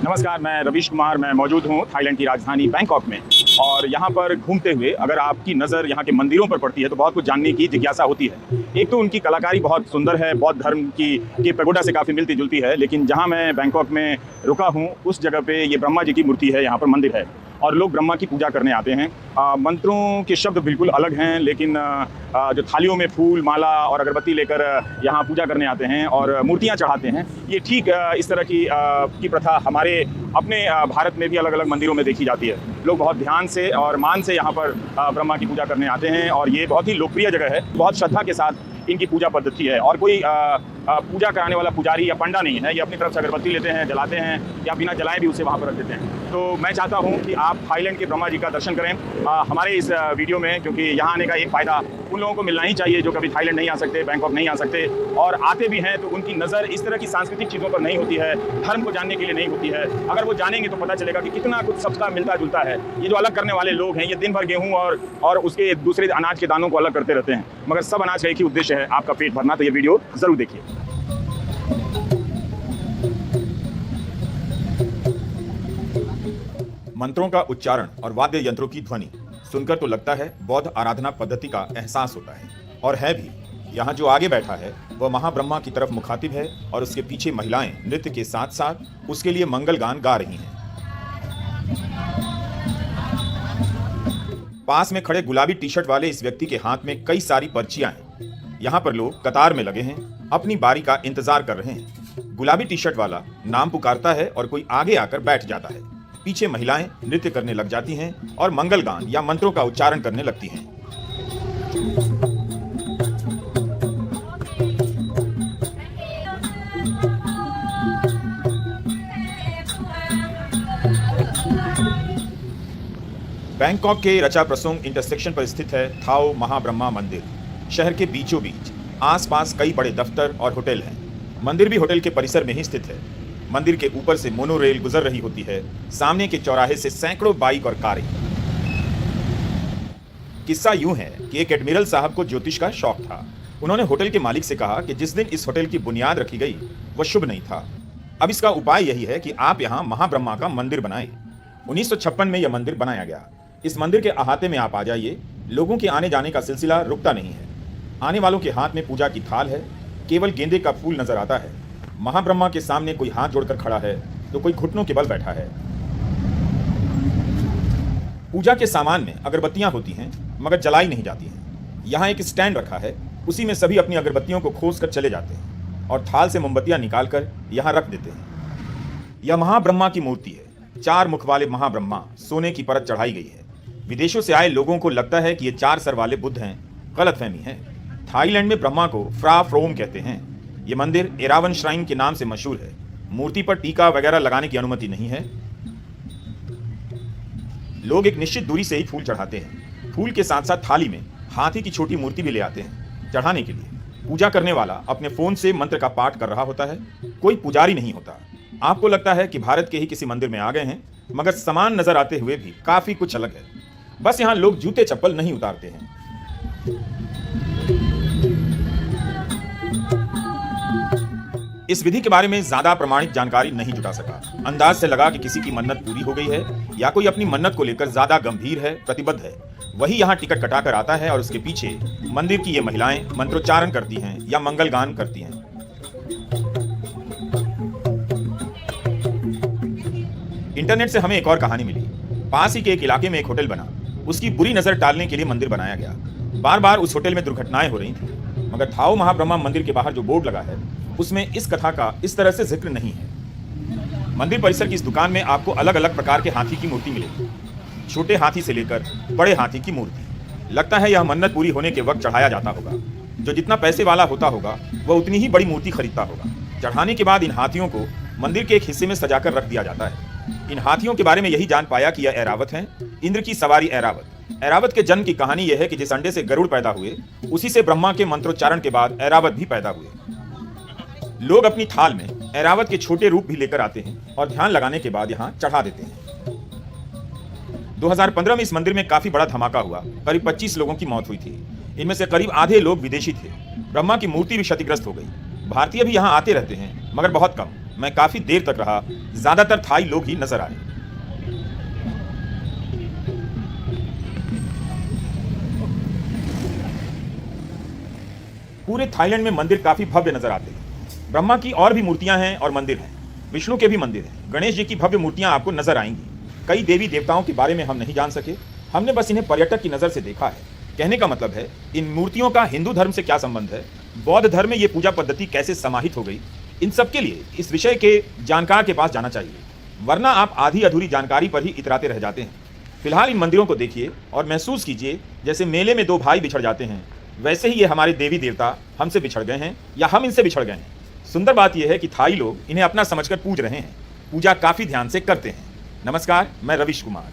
नमस्कार, मैं रवीश कुमार। मैं मौजूद हूँ थाईलैंड की राजधानी बैंकॉक में। और यहाँ पर घूमते हुए अगर आपकी नज़र यहाँ के मंदिरों पर पड़ती है तो बहुत कुछ जानने की जिज्ञासा होती है। एक तो उनकी कलाकारी बहुत सुंदर है, बौद्ध धर्म की पैगोडा से काफ़ी मिलती जुलती है। लेकिन जहाँ मैं बैंकॉक में रुका हूँ उस जगह पे ये ब्रह्मा जी की मूर्ति है, यहाँ पर मंदिर है और लोग ब्रह्मा की पूजा करने आते हैं। मंत्रों के शब्द बिल्कुल अलग हैं, लेकिन जो थालियों में फूल माला और अगरबत्ती लेकर यहाँ पूजा करने आते हैं और मूर्तियाँ चढ़ाते हैं, ये ठीक इस तरह की प्रथा हमारे अपने भारत में भी अलग अलग मंदिरों में देखी जाती है। लोग बहुत ध्यान से और मान से यहाँ पर ब्रह्मा की पूजा करने आते हैं और ये बहुत ही लोकप्रिय जगह है। बहुत श्रद्धा के साथ इनकी पूजा पद्धति है और कोई पूजा कराने वाला पुजारी या पंडा नहीं है। ये अपनी तरफ से अगरबत्ती लेते हैं, जलाते हैं या बिना जलाए भी उसे वहाँ पर रख देते हैं। तो मैं चाहता हूँ कि आप थाईलैंड के ब्रह्मा जी का दर्शन करें हमारे इस वीडियो में, क्योंकि यहाँ आने का एक फ़ायदा उन लोगों को मिलना ही चाहिए जो कभी थाईलैंड नहीं आ सकते, बैंकॉक नहीं आ सकते, और आते भी हैं तो उनकी नज़र इस तरह की सांस्कृतिक चीज़ों पर नहीं होती है, धर्म को जानने के लिए नहीं होती है। अगर वो जानेंगे तो पता चलेगा कि कितना कुछ सबका मिलता जुलता है। ये जो अलग करने वाले लोग हैं, ये दिन भर गेहूँ और उसके दूसरे अनाज के दानों को अलग करते रहते हैं, मगर सब अनाज का एक ही उद्देश्य है, आपका पेट भरना। तो ये वीडियो ज़रूर देखिए। मंत्रों का उच्चारण और वाद्य यंत्रों की ध्वनि सुनकर तो लगता है बौद्ध आराधना पद्धति का एहसास होता है, और है भी। यहाँ जो आगे बैठा है वह महाब्रह्मा की तरफ मुखातिब है और उसके पीछे महिलाएं नृत्य के साथ साथ उसके लिए मंगल गान गा रही हैं। पास में खड़े गुलाबी टी शर्ट वाले इस व्यक्ति के हाथ में कई सारी पर्चियां हैं। यहाँ पर लोग कतार में लगे हैं, अपनी बारी का इंतजार कर रहे हैं। गुलाबी टी शर्ट वाला नाम पुकारता है और कोई आगे आकर बैठ जाता है। पीछे महिलाएं नृत्य करने लग जाती हैं और मंगल गान या मंत्रों का उच्चारण करने लगती हैं। बैंकॉक के रचा प्रसोंग इंटरसेक्शन पर स्थित है थाओ महाब्रह्मा मंदिर। शहर के बीचों बीच आसपास कई बड़े दफ्तर और होटल हैं। मंदिर भी होटल के परिसर में ही स्थित है। मंदिर के ऊपर से मोनोरेल गुजर रही होती है। सामने के चौराहे से सैकड़ों बाइक और कारें। किस्सा यूं है कि एक एडमिरल साहब को ज्योतिष का शौक था। उन्होंने होटल के मालिक से कहा कि जिस दिन इस होटल की बुनियाद रखी गई वह शुभ नहीं था। अब इसका उपाय यही है कि आप यहाँ महाब्रह्मा का मंदिर बनाएं। 1956 में यह मंदिर बनाया गया। इस मंदिर के अहाते में आप आ जाइए। लोगों के आने जाने का सिलसिला रुकता नहीं है। आने वालों के हाथ में पूजा की थाल है, केवल गेंदे का फूल नजर आता है। महाब्रह्मा के सामने कोई हाथ जोड़कर खड़ा है तो कोई घुटनों के बल बैठा है। पूजा के सामान में अगरबत्तियां होती हैं मगर जलाई नहीं जाती हैं। यहाँ एक स्टैंड रखा है, उसी में सभी अपनी अगरबत्तियों को खोस कर चले जाते हैं और थाल से मोमबत्तियां निकालकर यहाँ रख देते हैं। यह महाब्रह्मा की मूर्ति है। 4 मुख वाले महाब्रह्मा, सोने की परत चढ़ाई गई है। विदेशों से आए लोगों को लगता है कि ये 4 सर वाले बुद्ध हैं। गलतफहमी है। थाईलैंड में ब्रह्मा को फ्रा फ्रोम कहते हैं। ये मंदिर एरावन श्राइन के नाम से मशहूर है। मूर्ति पर टीका वगैरह लगाने की अनुमति नहीं है। लोग एक निश्चित दूरी से ही फूल चढ़ाते हैं। फूल के साथ साथ थाली में हाथी की छोटी मूर्ति भी ले आते हैं चढ़ाने के लिए। पूजा करने वाला अपने फोन से मंत्र का पाठ कर रहा होता है। कोई पुजारी नहीं होता। आपको लगता है कि भारत के ही किसी मंदिर में आ गए हैं, मगर समान नजर आते हुए भी काफी कुछ अलग है। बस यहाँ लोग जूते चप्पल नहीं उतारते हैं। इस विधि के बारे में ज्यादा प्रमाणित जानकारी नहीं जुटा सका। अंदाज से लगा कि किसी की मन्नत पूरी हो गई है या कोई अपनी मन्नत को लेकर ज्यादा गंभीर है, प्रतिबद्ध है। वही यहाँ टिकट कटाकर आता है और उसके पीछे मंदिर की ये महिलाएं मंत्रोच्चारण करती हैं या मंगल गान करती हैं। इंटरनेट से हमें एक और कहानी मिली। पास ही के एक इलाके में एक होटल बना। उसकी बुरी नजर टालने के लिए मंदिर बनाया गया। बार बार उस होटल में दुर्घटनाएं हो रही थी, मगर थाओ महाब्रह्मा मंदिर के बाहर जो बोर्ड लगा है उसमें इस कथा का इस तरह से जिक्र नहीं है। मंदिर परिसर की इस दुकान में आपको अलग अलग प्रकार के हाथी की मूर्ति मिलेगी। छोटे हाथी से लेकर बड़े हाथी की मूर्ति। लगता है यह मन्नत पूरी होने के वक्त चढ़ाया जाता होगा। जो जितना पैसे वाला होता होगा वह उतनी ही बड़ी मूर्ति खरीदता होगा। चढ़ाने के बाद इन हाथियों को मंदिर के एक हिस्से में सजाकर रख दिया जाता है। इन हाथियों के बारे में यही जान पाया कि यह ऐरावत हैं, इंद्र की सवारी ऐरावत। ऐरावत के जन्म की कहानी यह है कि जिस अंडे से गरुड़ पैदा हुए उसी से ब्रह्मा के मंत्रोच्चारण के बाद ऐरावत भी पैदा हुए। लोग अपनी थाल में ऐरावत के छोटे रूप भी लेकर आते हैं और ध्यान लगाने के बाद यहाँ चढ़ा देते हैं। 2015 में इस मंदिर में काफी बड़ा धमाका हुआ। करीब 25 लोगों की मौत हुई थी। इनमें से करीब आधे लोग विदेशी थे। ब्रह्मा की मूर्ति भी क्षतिग्रस्त हो गई। भारतीय भी यहाँ आते रहते हैं मगर बहुत कम। मैं काफ़ी देर तक रहा, ज़्यादातर थाई लोग ही नजर आए। पूरे थाईलैंड में मंदिर काफ़ी भव्य नजर आते हैं। ब्रह्मा की और भी मूर्तियां हैं और मंदिर हैं, विष्णु के भी मंदिर हैं, गणेश जी की भव्य मूर्तियां आपको नजर आएंगी। कई देवी देवताओं के बारे में हम नहीं जान सके, हमने बस इन्हें पर्यटक की नज़र से देखा है। कहने का मतलब है, इन मूर्तियों का हिंदू धर्म से क्या संबंध है, बौद्ध धर्म में ये पूजा पद्धति कैसे समाहित हो गई, इन सब के लिए इस विषय के जानकार के पास जाना चाहिए, वरना आप आधी अधूरी जानकारी पर ही इतराते रह जाते हैं। फिलहाल इन मंदिरों को देखिए और महसूस कीजिए जैसे मेले में दो भाई बिछड़ जाते हैं, वैसे ही ये हमारे देवी देवता हमसे बिछड़ गए हैं या हम इनसे बिछड़ गए हैं। सुंदर बात यह है कि थाई लोग इन्हें अपना समझकर पूज रहे हैं, पूजा काफ़ी ध्यान से करते हैं। नमस्कार, मैं रविश कुमार।